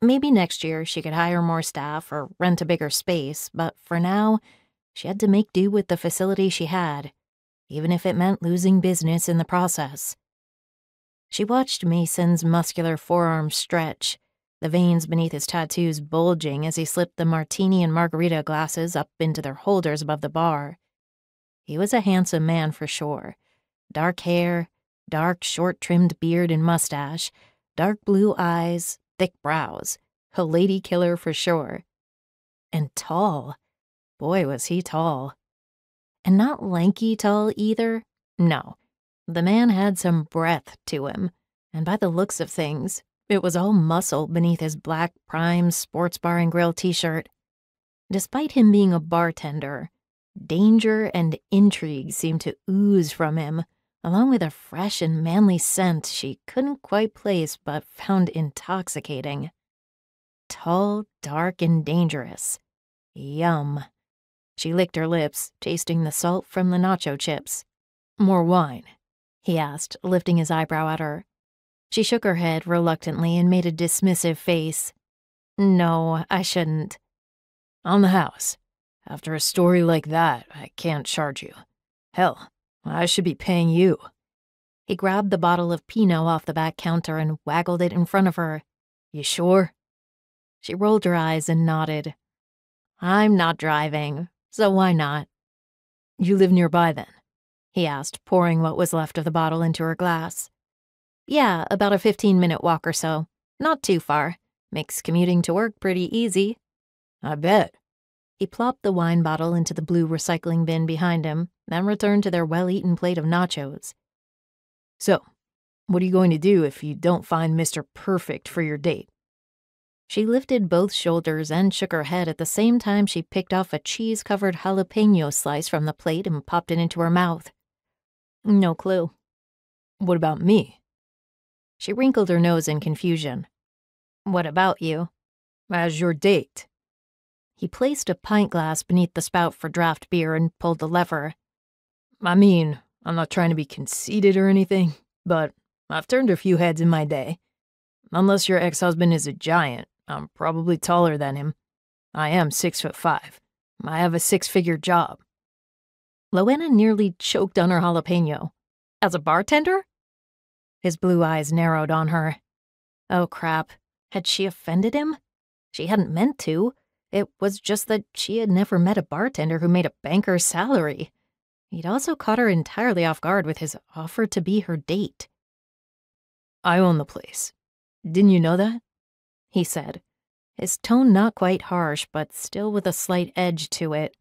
Maybe next year she could hire more staff or rent a bigger space, but for now, she had to make do with the facility she had, even if it meant losing business in the process. She watched Mason's muscular forearms stretch, the veins beneath his tattoos bulging as he slipped the martini and margarita glasses up into their holders above the bar. He was a handsome man for sure. Dark hair, dark, short-trimmed beard and mustache, dark blue eyes, thick brows. A lady killer for sure. And tall. Boy, was he tall. And not lanky tall either. No. The man had some breadth to him, and by the looks of things, it was all muscle beneath his black Prime sports bar and grill t-shirt. Despite him being a bartender, danger and intrigue seemed to ooze from him, along with a fresh and manly scent she couldn't quite place but found intoxicating. Tall, dark, and dangerous. Yum. She licked her lips, tasting the salt from the nacho chips. "More wine?" he asked, lifting his eyebrow at her. She shook her head reluctantly and made a dismissive face. "No, I shouldn't." "On the house. After a story like that, I can't charge you. Hell, I should be paying you." He grabbed the bottle of Pinot off the back counter and waggled it in front of her. "You sure?" She rolled her eyes and nodded. "I'm not driving, so why not?" "You live nearby then?" he asked, pouring what was left of the bottle into her glass. "Yeah, about a 15-minute walk or so. Not too far. Makes commuting to work pretty easy." "I bet." He plopped the wine bottle into the blue recycling bin behind him, then returned to their well-eaten plate of nachos. "So, what are you going to do if you don't find Mr. Perfect for your date?" She lifted both shoulders and shook her head at the same time she picked off a cheese-covered jalapeno slice from the plate and popped it into her mouth. "No clue." "What about me?" She wrinkled her nose in confusion. "What about you?" "As your date." He placed a pint glass beneath the spout for draft beer and pulled the lever. "I mean, I'm not trying to be conceited or anything, but I've turned a few heads in my day. Unless your ex-husband is a giant, I'm probably taller than him. I am 6'5". I have a 6-figure job." Lowenna nearly choked on her jalapeno. "As a bartender?" His blue eyes narrowed on her. Oh crap, had she offended him? She hadn't meant to. It was just that she had never met a bartender who made a banker's salary. He'd also caught her entirely off guard with his offer to be her date. "I own the place. Didn't you know that?" he said, his tone not quite harsh, but still with a slight edge to it.